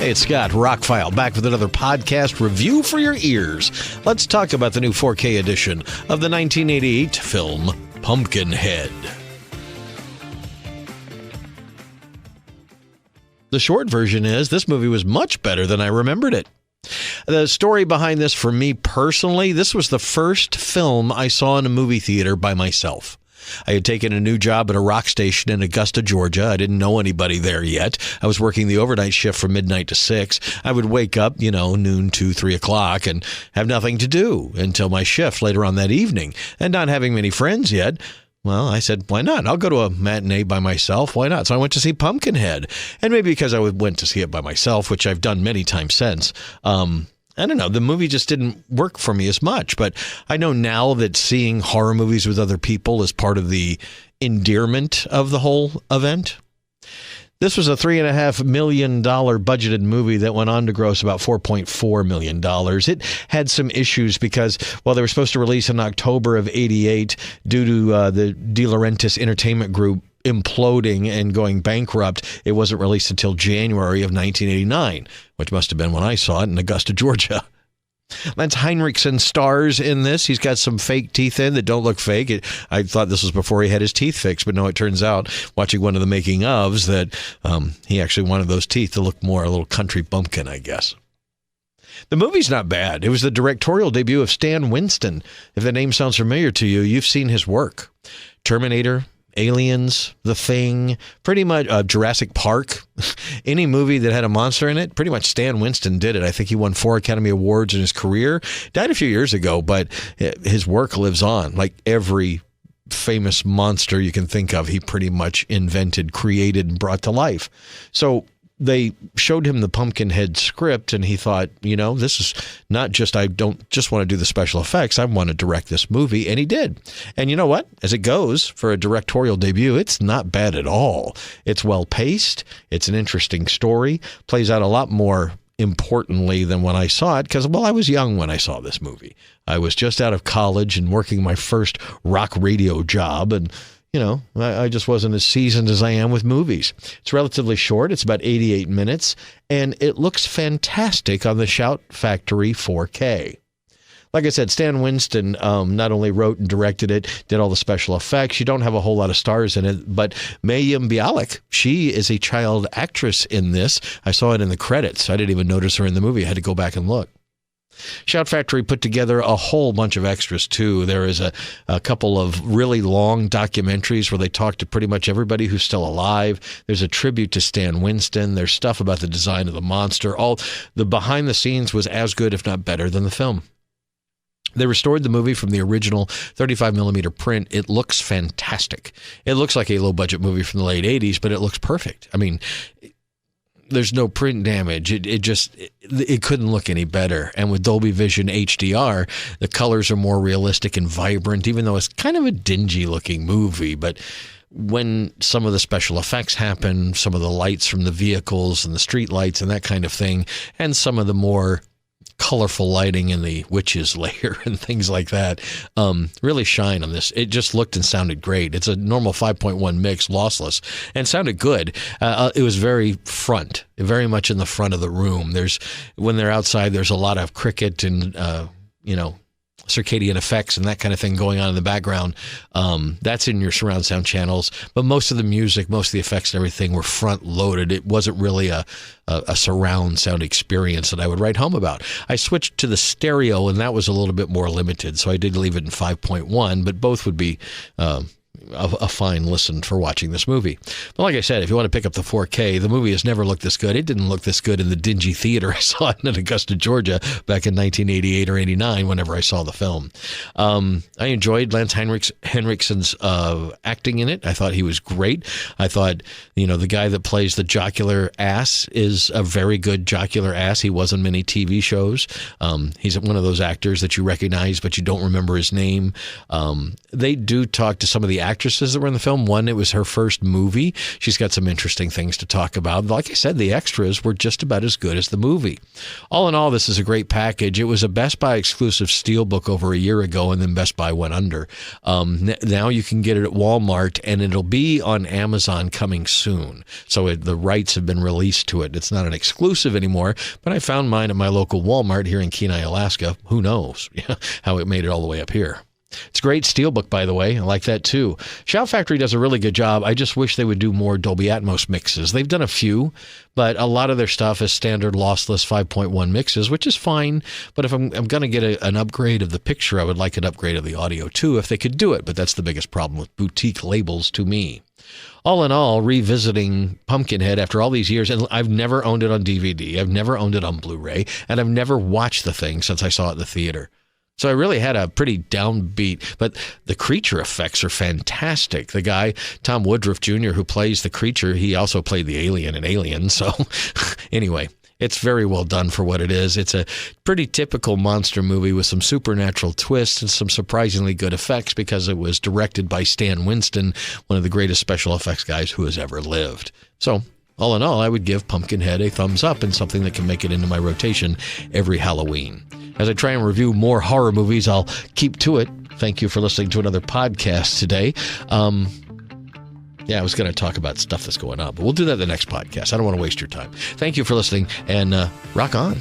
Hey, it's Scott, ROCKFILE, back with another podcast review for your ears. Let's talk about the new 4K edition of the 1988 film Pumpkinhead. The short version is this movie was much better than I remembered it. The story behind this, for me personally, this was the first film I saw in a movie theater by myself. I had taken a new job at a rock station in Augusta, Georgia. I didn't know anybody there yet. I was working the overnight shift from midnight to 6. I would wake up, noon, 2, 3 o'clock and have nothing to do until my shift later on that evening. And not having many friends yet, well, I said, why not? I'll go to a matinee by myself. Why not? So I went to see Pumpkinhead. And maybe because I went to see it by myself, which I've done many times since, I don't know, the movie just didn't work for me as much. But I know now that seeing horror movies with other people is part of the endearment of the whole event. This was a $3.5 million budgeted movie that went on to gross about $4.4 million. It had some issues because, they were supposed to release in October of '88 due to the De Laurentiis Entertainment Group imploding and going bankrupt. It wasn't released until January of 1989, which must have been when I saw it in Augusta, Georgia. Lance Henriksen stars in this. He's got some fake teeth in that don't look fake. I thought this was before he had his teeth fixed, but no, it turns out, watching one of the making ofs, that he actually wanted those teeth to look more a little country bumpkin, I guess. The movie's not bad. It was the directorial debut of Stan Winston. If the name sounds familiar to you, you've seen his work. Terminator, Aliens, The Thing, pretty much Jurassic Park. Any movie that had a monster in it, pretty much Stan Winston did it. I think he won 4 Academy Awards in his career. Died a few years ago, but his work lives on. Like every famous monster you can think of, he pretty much invented, created, and brought to life. So they showed him the Pumpkinhead script, and he thought, this is not just, I don't just want to do the special effects, I want to direct this movie, and he did. And you know what? As it goes, for a directorial debut, it's not bad at all. It's well-paced, it's an interesting story, plays out a lot more importantly than when I saw it, because, I was young when I saw this movie. I was just out of college and working my first rock radio job, and I just wasn't as seasoned as I am with movies. It's relatively short. It's about 88 minutes, and it looks fantastic on the Shout Factory 4K. Like I said, Stan Winston not only wrote and directed it, did all the special effects. You don't have a whole lot of stars in it, but Mayim Bialik, she is a child actress in this. I saw it in the credits. I didn't even notice her in the movie. I had to go back and look. Shout Factory put together a whole bunch of extras, too. There is a couple of really long documentaries where they talk to pretty much everybody who's still alive. There's a tribute to Stan Winston. There's stuff about the design of the monster. All the behind the scenes was as good, if not better, than the film. They restored the movie from the original 35mm print. It looks fantastic. It looks like a low-budget movie from the late 80s, but it looks perfect. I mean, there's no print damage. It couldn't look any better. And with Dolby Vision HDR, the colors are more realistic and vibrant, even though it's kind of a dingy looking movie. But when some of the special effects happen, some of the lights from the vehicles and the street lights and that kind of thing, and some of the more colorful lighting in the witches layer and things like that really shine on this. It just looked and sounded great. It's a normal 5.1 mix, lossless, and sounded good. It was very much in the front of the room. When they're outside, there's a lot of cricket and circadian effects and that kind of thing going on in the background. That's in your surround sound channels, but most of the music, most of the effects and everything were front loaded. It wasn't really a surround sound experience that I would write home about. I switched to the stereo, and that was a little bit more limited, so I did leave it in 5.1, but both would be a fine listen for watching this movie. But like I said, if you want to pick up the 4K, the movie has never looked this good. It didn't look this good in the dingy theater I saw it in Augusta, Georgia back in 1988 or 89 whenever I saw the film. I enjoyed Lance Henriksen's acting in it. I thought he was great. I thought, the guy that plays the jocular ass is a very good jocular ass. He was on many TV shows. He's one of those actors that you recognize, but you don't remember his name. They do talk to some of the actresses that were in the film. One, it was her first movie. She's got some interesting things to talk about. Like I said, the extras were just about as good as the movie. All in all, this is a great package. It was a Best Buy exclusive steelbook over a year ago, and then Best Buy went under. Now you can get it at Walmart, and it'll be on Amazon coming soon. So the rights have been released to it. It's not an exclusive anymore, but I found mine at my local Walmart here in Kenai, Alaska. Who knows how it made it all the way up here. It's a great steelbook, by the way. I like that too. Shout Factory does a really good job. I just wish they would do more Dolby Atmos mixes. They've done a few, but a lot of their stuff is standard lossless 5.1 mixes, which is fine. But if I'm going to get an upgrade of the picture, I would like an upgrade of the audio too, if they could do it. But that's the biggest problem with boutique labels to me. All in all, revisiting Pumpkinhead after all these years, and I've never owned it on DVD, I've never owned it on Blu-ray, and I've never watched the thing since I saw it in the theater. So I really had a pretty downbeat, but the creature effects are fantastic. The guy, Tom Woodruff Jr., who plays the creature, he also played the alien in Alien. So anyway, it's very well done for what it is. It's a pretty typical monster movie with some supernatural twists and some surprisingly good effects because it was directed by Stan Winston, one of the greatest special effects guys who has ever lived. So all in all, I would give Pumpkinhead a thumbs up and something that can make it into my rotation every Halloween. As I try and review more horror movies, I'll keep to it. Thank you for listening to another podcast today. I was going to talk about stuff that's going on, but we'll do that in the next podcast. I don't want to waste your time. Thank you for listening, and rock on.